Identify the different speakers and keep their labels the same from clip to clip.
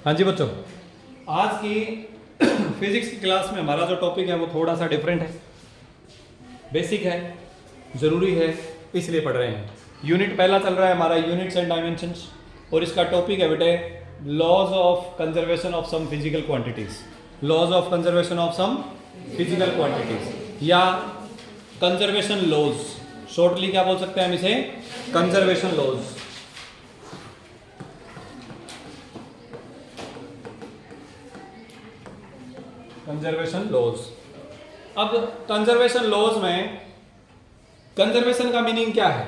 Speaker 1: हाँ जी बच्चों, आज की फिजिक्स की क्लास में हमारा जो टॉपिक है वो थोड़ा सा डिफरेंट है, बेसिक है, ज़रूरी है, इसलिए पढ़ रहे हैं। यूनिट पहला चल रहा है हमारा यूनिट्स एंड डायमेंशंस, और इसका टॉपिक है बेटे laws of conservation of some physical quantities. Laws of conservation of some physical quantities या कंजर्वेशन लॉज, शॉर्टली क्या बोल सकते हैं हम इसे, कंजर्वेशन लॉज। Conservation laws. अब कंजर्वेशन लॉज में कंजर्वेशन का मीनिंग क्या है?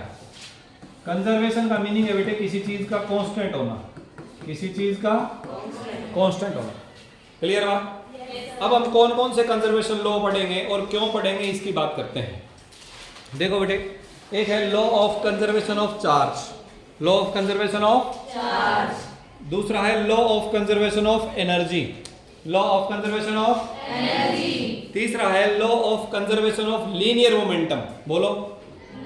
Speaker 1: कंजर्वेशन का मीनिंग है बेटे किसी चीज का कांस्टेंट होना, किसी चीज का कांस्टेंट होना। क्लियर बात? अब हम कौन कौन से कंजर्वेशन लॉ पढ़ेंगे और क्यों पढ़ेंगे इसकी बात करते हैं। देखो बेटे, एक है law of conservation of charge, law of conservation of charge. दूसरा है law of conservation of energy, law of conservation of energy. तीसरा है law of conservation of linear momentum, बोलो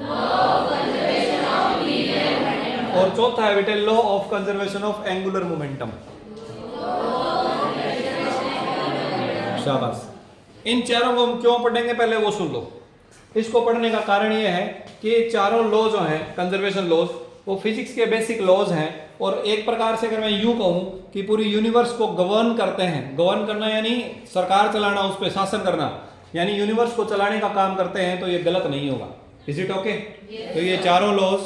Speaker 1: law of conservation of linear momentum. और चौथा है बेटे law of conservation of angular momentum. शाबाश। इन चारों को हम क्यों पढ़ेंगे पहले वो सुन लो। इसको पढ़ने का कारण ये है कि चारों लॉ जो हैं कंजर्वेशन लॉज वो फिजिक्स के बेसिक लॉज हैं, और एक प्रकार से अगर मैं यूं कहूं कि पूरी यूनिवर्स को गवर्न करते हैं। गवर्न करना यानी सरकार चलाना, उस पर शासन करना, यानी यूनिवर्स को चलाने का काम करते हैं, तो ये गलत नहीं होगा। Is it okay? तो ये चारों लॉज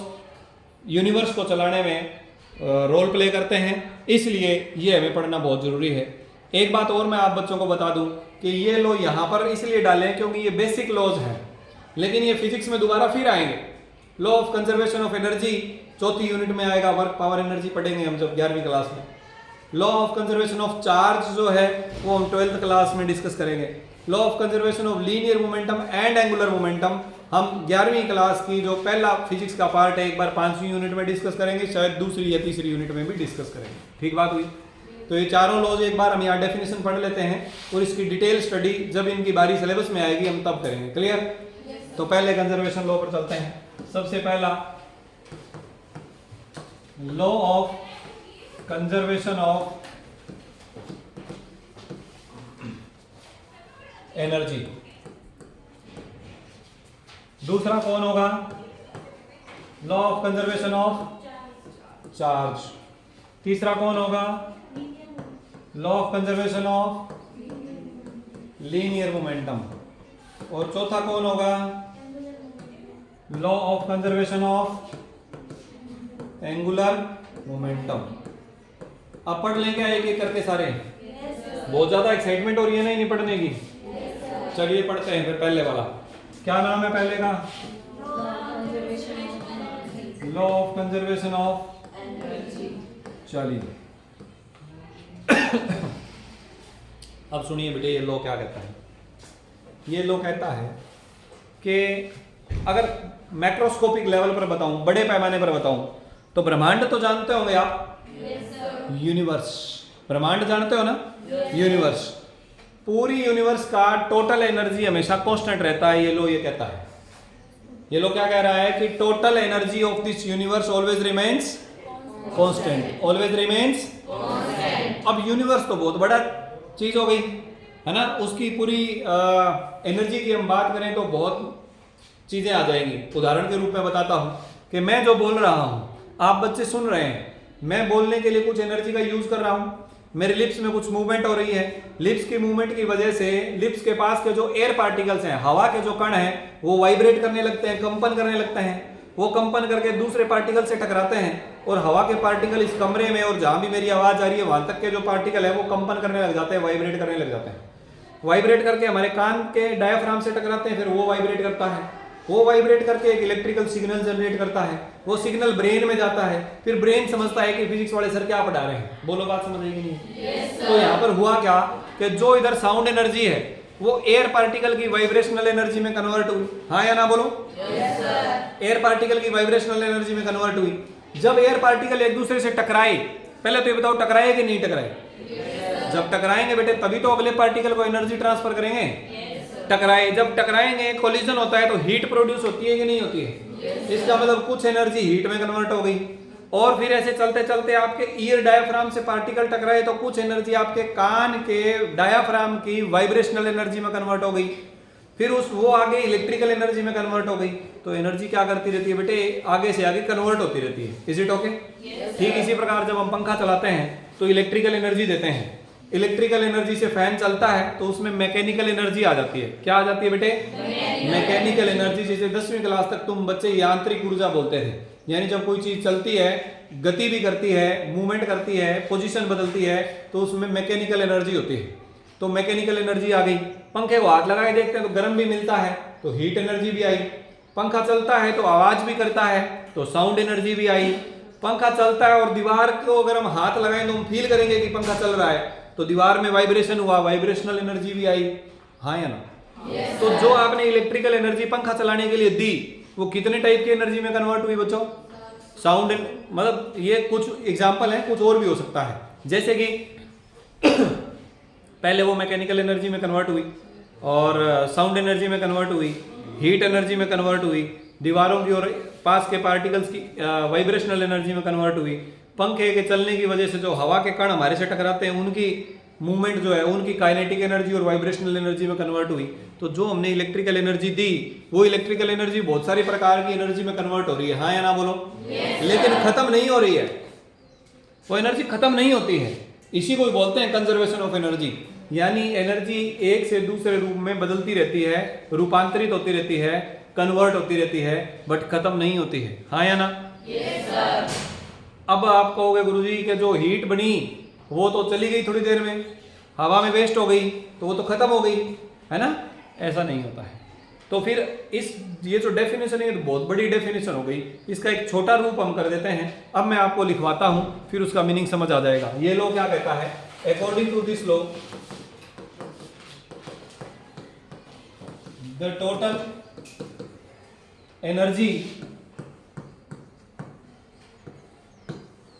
Speaker 1: यूनिवर्स को चलाने में रोल प्ले करते हैं, इसलिए ये हमें पढ़ना बहुत जरूरी है। एक बात और मैं आप बच्चों को बता दूं कि ये लॉ यहाँ पर इसलिए डालें क्योंकि ये बेसिक लॉज हैं, लेकिन ये फिजिक्स में दोबारा फिर आएंगे। Law of conservation of energy चौथी यूनिट में आएगा, वर्क पावर एनर्जी पढ़ेंगे हम जब 11वीं क्लास में। Law of conservation of charge जो है वो हम 12th क्लास में डिस्कस करेंगे। Law of conservation of linear momentum and angular momentum हम 11वीं क्लास की जो पहला फिजिक्स का पार्ट है एक बार 5वीं यूनिट में डिस्कस करेंगे, शायद दूसरी या तीसरी यूनिट में भी डिस्कस करेंगे। ठीक बात हुई? तो ये चारों लॉज एक बार हम यहाँ डेफिनेशन पढ़ लेते हैं, और इसकी डिटेल स्टडी जब इनकी बारी सिलेबस में आएगी हम तब करेंगे। क्लियर? तो पहले कंजर्वेशन लॉ पर चलते हैं। सबसे पहला law of conservation of energy. दूसरा कौन होगा? Law of conservation of charge. तीसरा कौन होगा? Law of conservation of linear momentum. और चौथा कौन होगा? Law of conservation of angular momentum. अब पढ़ लें क्या एक एक करके सारे? बहुत ज्यादा एक्साइटमेंट हो रही है ना नहीं पढ़ने की? चलिए पढ़ते हैं फिर पहले वाला। क्या नाम है पहले का? Law of conservation of energy. चलिए अब सुनिए बेटे, ये लॉ क्या कहता है? ये लॉ कहता है कि अगर मैक्रोस्कोपिक लेवल पर बताऊं, बड़े पैमाने पर बताऊं, तो ब्रह्मांड तो जानते होंगे आप? यूनिवर्स। ब्रह्मांड जानते हो ना? यूनिवर्स। पूरी यूनिवर्स का टोटल एनर्जी हमेशा कांस्टेंट रहता है। ये लो ये कहता है, ये लो क्या कह रहा है कि total energy of this universe always remains constant, always remains constant. अब यूनिवर्स तो बहुत बड़ा चीज हो गई है ना, उसकी पूरी एनर्जी की हम बात करें तो बहुत चीजें आ जाएंगी। उदाहरण के रूप में बताता हूं कि मैं जो बोल रहा हूं, आप बच्चे सुन रहे हैं, मैं बोलने के लिए कुछ एनर्जी का यूज कर रहा हूं, मेरे लिप्स में कुछ मूवमेंट हो रही है। लिप्स की मूवमेंट की वजह से लिप्स के पास के जो एयर पार्टिकल्स हैं, हवा के जो कण हैं, वो वाइब्रेट करने लगते हैं, कंपन करने लगते हैं। वो कंपन करके दूसरे पार्टिकल से टकराते हैं, और हवा के पार्टिकल इस कमरे में और जहां भी मेरी आवाज आ रही है वहां तक के जो पार्टिकल है वो कंपन करने लग जाते हैं, वाइब्रेट करने लग जाते हैं। वाइब्रेट करके हमारे कान के डायफ्राम से टकराते हैं, फिर वो वाइब्रेट करता है, वो वाइब्रेट करके एक इलेक्ट्रिकल सिग्नल जनरेट करता है, वो सिग्नल ब्रेन में जाता है, फिर ब्रेन समझता है कि फिजिक्स वाले सर क्या पढ़ा रहे हैं। बोलो बात समझ आएगी नहीं? तो यहाँ पर हुआ क्या कि जो इधर साउंड एनर्जी है वो एयर पार्टिकल की वाइब्रेशनल एनर्जी में कन्वर्ट हुई। हाँ या ना बोलो? एयर पार्टिकल की वाइब्रेशनल एनर्जी में कन्वर्ट हुई। जब एयर पार्टिकल एक दूसरे से टकराए, पहले तो ये बताओ टकराए कि नहीं टकराए? जब टकराएंगे बेटे तभी तो अगले पार्टिकल को एनर्जी ट्रांसफर करेंगे। टकराए, जब टकराएंगे कोलिजन होता है तो हीट प्रोड्यूस होती है कि नहीं होती है? इसका मतलब कुछ एनर्जी हीट में कन्वर्ट हो गई। और फिर ऐसे चलते चलते आपके ईयर डायाफ्राम से पार्टिकल टकराए तो कुछ एनर्जी आपके कान के डायाफ्राम की वाइब्रेशनल एनर्जी में कन्वर्ट हो गई, फिर वो आगे इलेक्ट्रिकल एनर्जी में कन्वर्ट हो गई। तो एनर्जी क्या करती रहती है बेटे, आगे से आगे कन्वर्ट होती रहती है। Is it okay? ठीक इसी प्रकार जब हम पंखा चलाते हैं तो इलेक्ट्रिकल एनर्जी देते हैं, इलेक्ट्रिकल एनर्जी से फैन चलता है तो उसमें मैकेनिकल एनर्जी आ जाती है। क्या आ जाती है बेटे? Mechanical energy. जैसे 10वीं क्लास तक तुम बच्चे यांत्रिक ऊर्जा बोलते थे, यानी जब कोई चीज चलती है, गति भी करती है, मूवमेंट करती है, पोजीशन बदलती है, तो उसमें मैकेनिकल एनर्जी होती है। तो मैकेनिकल एनर्जी आ गई। पंखे को हाथ लगाए देखते हैं तो गर्म भी मिलता है, तो हीट एनर्जी भी आई। पंखा चलता है तो आवाज भी करता है, तो साउंड एनर्जी भी आई। पंखा चलता है और दीवार को अगर हम हाथ लगाएं तो हम फील करेंगे कि पंखा चल रहा है, तो दीवार में वाइब्रेशन हुआ, वाइब्रेशनल एनर्जी भी आई। हाँ या ना? तो जो आपने इलेक्ट्रिकल एनर्जी पंखा चलाने के लिए दी, वो कितने टाइप की एनर्जी में कन्वर्ट हुई बच्चों? साउंड, मतलब ये कुछ एग्जांपल है, कुछ और भी हो सकता है। जैसे कि पहले वो मैकेनिकल एनर्जी में कन्वर्ट हुई और साउंड एनर्जी में कन्वर्ट हुई, हीट एनर्जी में कन्वर्ट हुई, दीवारों की और पास के पार्टिकल्स की वाइब्रेशनल एनर्जी में कन्वर्ट हुई, पंखे के चलने की वजह से जो हवा के कण हमारे से टकराते हैं उनकी मूवमेंट जो है उनकी काइनेटिक एनर्जी और वाइब्रेशनल एनर्जी में कन्वर्ट हुई। तो जो हमने इलेक्ट्रिकल एनर्जी दी, वो इलेक्ट्रिकल एनर्जी बहुत सारी प्रकार की एनर्जी में कन्वर्ट हो रही है। हाँ या ना बोलो? लेकिन खत्म नहीं हो रही है, वो एनर्जी खत्म नहीं होती है। इसी को बोलते हैं कंजर्वेशन ऑफ एनर्जी, यानी एनर्जी एक से दूसरे रूप में बदलती रहती है, रूपांतरित होती रहती है, कन्वर्ट होती रहती है, बट खत्म नहीं होती है। हाँ या ना? अब आप कहोगे गुरुजी कि जो हीट बनी वो तो चली गई थोड़ी देर में, हवा में वेस्ट हो गई, तो वो तो खत्म हो गई, है ना? ऐसा नहीं होता है। तो फिर ये जो डेफिनेशन है, तो बहुत बड़ी डेफिनेशन हो गई। इसका एक छोटा रूप हम कर देते हैं। अब मैं आपको लिखवाता हूं, फिर उसका मीनिंग समझ आ जाएगा। ये लॉ क्या कहता है? According to this law, the total energy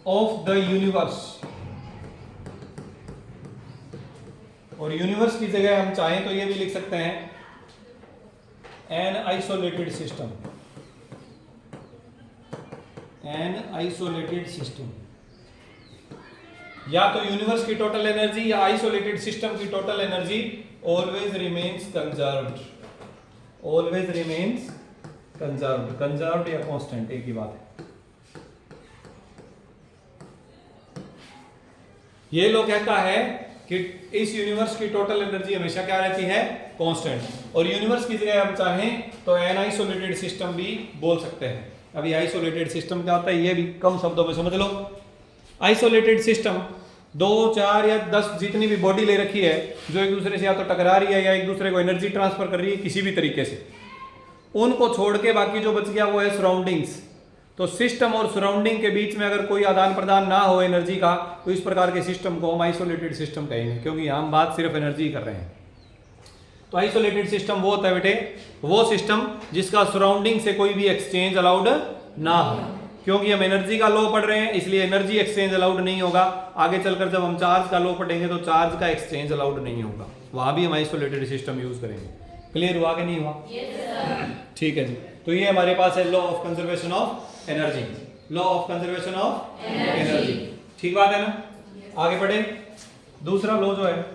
Speaker 1: of the universe, और यूनिवर्स की जगह हम चाहें तो ये भी लिख सकते हैं an isolated system, an isolated system. या तो यूनिवर्स की टोटल एनर्जी या आइसोलेटेड सिस्टम की total energy always remains conserved, always remains conserved. Conserved या कांस्टेंट एक ही बात है। ये लोग कहता है कि इस यूनिवर्स की टोटल एनर्जी हमेशा क्या रहती है? कांस्टेंट। और यूनिवर्स की जगह हम चाहें तो एन आइसोलेटेड सिस्टम भी बोल सकते हैं। अभी आइसोलेटेड सिस्टम क्या होता है ये भी कम शब्दों में समझ लो। आइसोलेटेड सिस्टम 2, 4 या 10 जितनी भी बॉडी ले रखी है, जो एक दूसरे से या तो टकरा रही है या एक दूसरे को एनर्जी ट्रांसफर कर रही है किसी भी तरीके से, उनको छोड़ के बाकी जो बच गया वो है सराउंडिंग्स। तो सिस्टम और सराउंडिंग के बीच में अगर कोई आदान प्रदान ना हो एनर्जी का, तो इस प्रकार के सिस्टम को हम आइसोलेटेड सिस्टम कहेंगे, क्योंकि हम बात सिर्फ एनर्जी कर रहे हैं। तो आइसोलेटेड सिस्टम वो होता है बेटे, वो सिस्टम जिसका सराउंडिंग से कोई भी एक्सचेंज अलाउड ना हो। क्योंकि हम एनर्जी का लॉ पढ़ रहे हैं, इसलिए एनर्जी एक्सचेंज अलाउड नहीं होगा। आगे चलकर जब हम चार्ज का लॉ पढ़ेंगे तो चार्ज का एक्सचेंज अलाउड नहीं होगा, वहां भी हम आइसोलेटेड सिस्टम यूज करेंगे। क्लियर हुआ कि नहीं हुआ? ठीक है जी। तो ये हमारे पास है law of conservation of energy, law of conservation of energy. ठीक बात है ना? आगे बढ़े। दूसरा लॉ जो है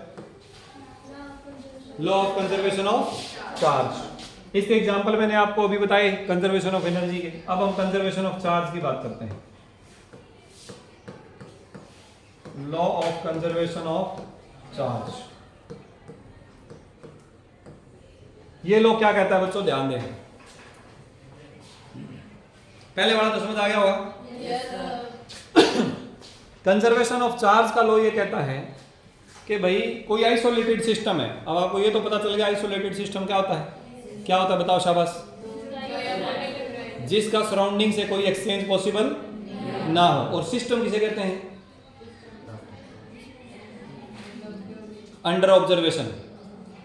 Speaker 1: law of conservation of charge. इसके एग्जांपल मैंने आपको अभी बताए कंजर्वेशन ऑफ एनर्जी के। अब हम कंजर्वेशन ऑफ चार्ज की बात करते हैं। Law of conservation of charge, ये लॉ क्या कहता है बच्चों? ध्यान दें, पहले वाला तो समझ आ गया होगा। कंजर्वेशन ऑफ चार्ज का लॉ ये कहता है कि भाई कोई आइसोलेटेड सिस्टम है। अब आपको ये तो पता चल गया आइसोलेटेड सिस्टम क्या होता है। क्या होता है बताओ, शाबाश। जिसका सराउंडिंग से कोई एक्सचेंज पॉसिबल ना हो। और सिस्टम किसे कहते हैं? Under observation,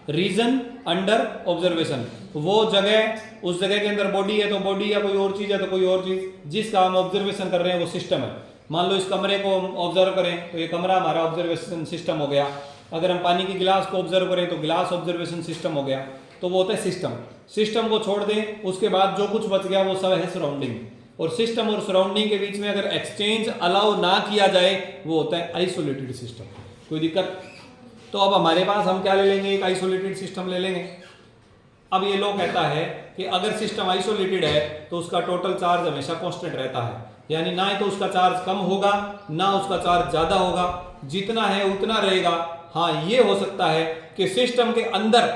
Speaker 1: region under observation. वो जगह, उस जगह के अंदर बॉडी है तो बॉडी, या कोई और चीज है तो कोई और चीज, जिसका हम ऑब्जर्वेशन कर रहे हैं वो सिस्टम है। मान लो इस कमरे को हम ऑब्जर्व करें तो ये कमरा हमारा ऑब्जर्वेशन सिस्टम हो गया। अगर हम पानी की गिलास को ऑब्जर्व करें तो गिलास ऑब्जर्वेशन सिस्टम हो गया। तो वो होता है सिस्टम। सिस्टम को छोड़ दें, उसके बाद जो कुछ बच गया वो सब है सराउंडिंग। और सिस्टम और सराउंडिंग के बीच में अगर एक्सचेंज अलाउ ना किया जाए वो होता है आइसोलेटेड सिस्टम। कोई दिक्कत? तो अब हमारे पास हम क्या ले लेंगे, एक आइसोलेटेड सिस्टम ले लेंगे। अब ये लॉ कहता है कि अगर सिस्टम आइसोलेटेड है तो उसका टोटल चार्ज हमेशा कांस्टेंट रहता है, यानी ना ही तो उसका चार्ज कम होगा ना उसका चार्ज ज्यादा होगा, जितना है उतना रहेगा। हाँ, ये हो सकता है कि सिस्टम के अंदर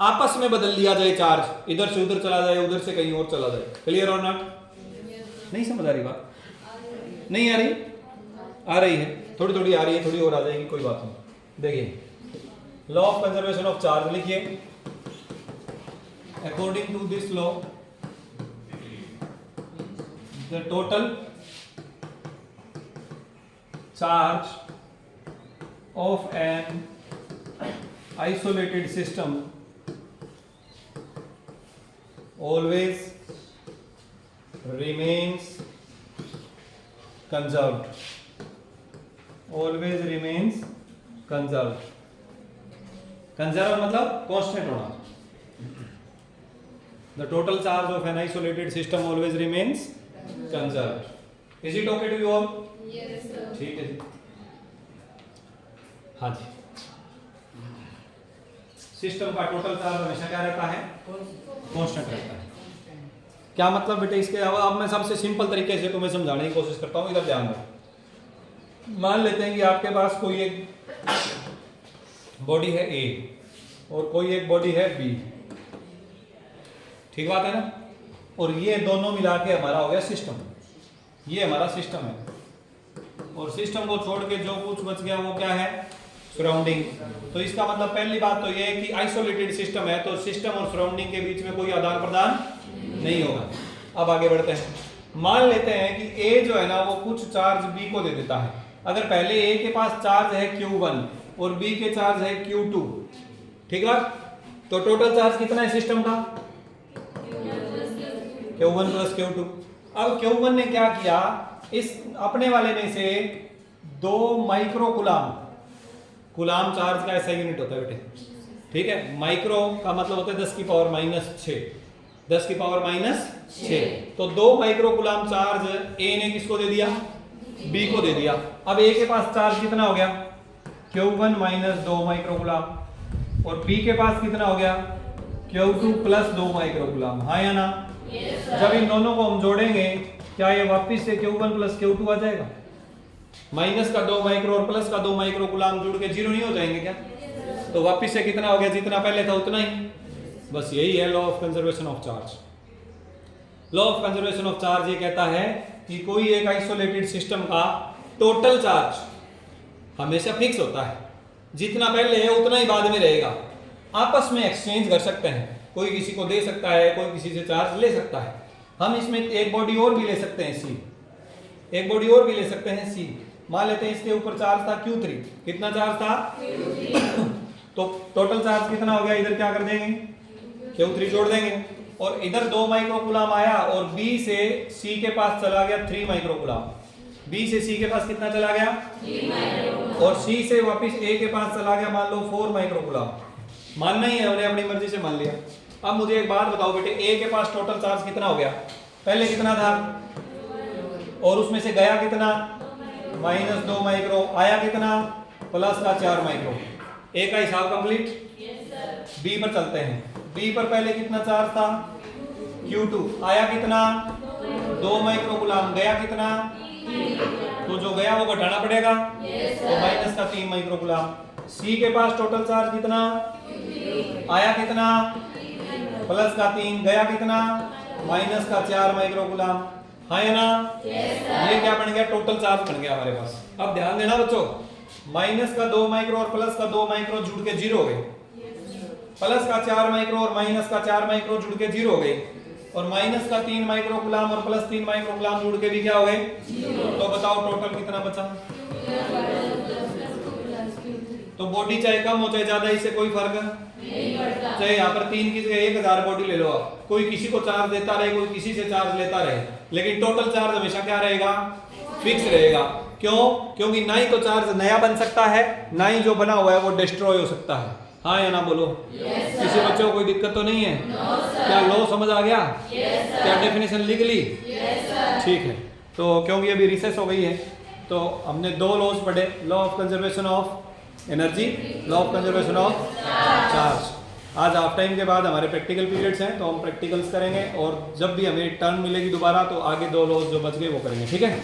Speaker 1: आपस में बदल दिया जाए चार्ज, इधर से उधर चला जाए, उधर से कहीं और चला जाए। क्लियर और नॉट? नहीं समझ आ रही बात? नहीं आ रही? आ रही है, थोड़ी थोड़ी आ रही है, थोड़ी और आ जाएगी, कोई बात नहीं। देखिए law of conservation of charge लिखिए। According to this law the total charge of an isolated system always remains conserved. Always remains conserved. Conserve मतलब constant होना. The total charge of an isolated system always remains conserved. Is it okay to you all?
Speaker 2: Yes, sir.
Speaker 1: ठीक है जी। हाँ जी, system का total charge हमेशा क्या रहता है? कांस्टेंट रहता है। क्या मतलब बेटे इसके? अब मैं सबसे सिंपल तरीके से तुम्हें समझाने की कोशिश करता हूँ, इधर ध्यान दो। मान लेते हैं कि आपके पास कोई एक बॉडी है ए और कोई एक बॉडी है बी, ठीक बात है ना? और ये दोनों मिला के हमारा हो गया सिस्टम। ये हमारा सिस्टम है और सिस्टम को छोड़ के जो कुछ बच गया वो क्या है? सराउंडिंग। तो इसका मतलब पहली बात तो ये है कि आइसोलेटेड सिस्टम है तो सिस्टम और सराउंडिंग के बीच में कोई आदान प्रदान नहीं होगा। अब आगे बढ़ते हैं। मान लेते हैं कि ए जो है ना वो कुछ चार्ज बी को दे देता है। अगर पहले ए के पास चार्ज है Q1 और बी के चार्ज है Q2, ठीक है? तो टोटल चार्ज कितना है सिस्टम का? Q1 plus Q2। अब Q1 ने क्या किया, इस अपने वाले में से 2 माइक्रो कुलाम चार्ज का ऐसा यूनिट होता है बेटे, ठीक है? माइक्रो का मतलब होता है 10 की पावर -6, 10 की पावर -6। तो 2 माइक्रो कुलाम चार्ज ए ने किसको दे दिया? बी को दे दिया। अब ए के पास चार्ज कितना हो गया? Q1 - 2 micro कुलाम। और बी के पास कितना हो गया? Q2 + 2 micro कुलाम। हाँ या ना? जब इन दोनों को हम जोड़ेंगे क्या ये वापिस से Q1 + Q2 आ जाएगा? माइनस का 2 माइक्रो और प्लस का 2 माइक्रो गुलाम जुड़ के 0 नहीं हो जाएंगे क्या? तो वापिस से कितना हो गया? जितना पहले था उतना ही। बस यही है law of conservation of charge. Law of conservation of charge ये कहता है कि कोई एक आइसोलेटेड सिस्टम का टोटल चार्ज हमेशा फिक्स होता है, जितना पहले है उतना ही बाद में रहेगा। आपस में एक्सचेंज कर सकते हैं, कोई किसी को दे सकता है, कोई किसी से चार्ज ले सकता है। हम इसमें एक बॉडी और भी ले सकते हैं सी, एक बॉडी और भी ले सकते हैं सी। मान लेते हैं इसके ऊपर चार्ज था Q3। कितना चार्ज था? Q3। तो टोटल चार्ज कितना हो गया? इधर क्या कर देंगे? Q3 जोड़ देंगे और इधर 2 माइक्रो कुलाम आया और B से C के पास चला गया 3 माइक्रो कुलाम। B से C के पास कितना चला गया? 3 माइक्रो। और C से वापस A के पास चला गया मान लो 4 माइक्रो कुलाम। मानना ही है, हमने अपनी मर्जी से मान लिया। अब मुझे एक बात बताओ बेटे, A के पास टोटल चार्ज कितना हो गया? पहले कितना था? और उसमें से गया कितना? -2 माइक्रो। आया कितना? प्लस का 4 माइक्रो। ए का हिसाब कंप्लीट। बी पर चलते हैं। बी पर पहले कितना चार्ज था? Q2। आया कितना? 2 माइक्रो गुलाम। गया कितना? तो जो गया वो घटाना पड़ेगा, तो माइनस का 3 माइक्रो गुलाम। सी के पास टोटल चार्ज कितना? आया कितना? प्लस का 3। गया कितना? माइनस का 4 माइक्रो गुलाम। हाँ या ना? ये क्या बन गया? टोटल चार्ज बन गया हमारे पास। अब ध्यान देना बच्चों, माइनस का 2 माइक्रो और प्लस का 2 माइक्रो जुड़ के 0 हो गए। प्लस का 4 माइक्रो और माइनस का 4 माइक्रो जुड़ के 0 हो गए। और माइनस का 3 माइक्रो गुलाम और प्लस 3 माइक्रो गुलाम जुड़ के भी क्या हो गए? तो बताओ टोटल कितना बचा? तो बॉडी चाहे कम हो चाहे ज्यादा, इससे कोई फर्क नहीं पड़ता। चाहे यहाँ पर 3 की जगह 1000 बॉडी ले लो आप, कोई किसी को चार्ज देता रहे, कोई किसी से चार्ज लेता रहे, लेकिन टोटल चार्ज हमेशा क्या रहेगा? फिक्स रहेगा। क्यों? क्योंकि ना ही तो चार्ज नया बन सकता है, ना ही जो बना हुआ है वो डिस्ट्रॉय हो सकता है। हाँ या ना बोलो। किसी बच्चों को कोई दिक्कत तो नहीं है? क्या लॉ समझ आ गया? क्या डेफिनेशन लिख ली? ठीक है, तो क्योंकि अभी रिसेस हो गई है तो हमने 2 लॉज पढ़े, law of conservation of energy, law of conservation of charge. आज हाफ टाइम के बाद हमारे प्रैक्टिकल पीरियड्स हैं तो हम प्रैक्टिकल्स करेंगे और जब भी हमें टर्न मिलेगी दोबारा तो आगे 2 लॉज जो बच गए वो करेंगे, ठीक है।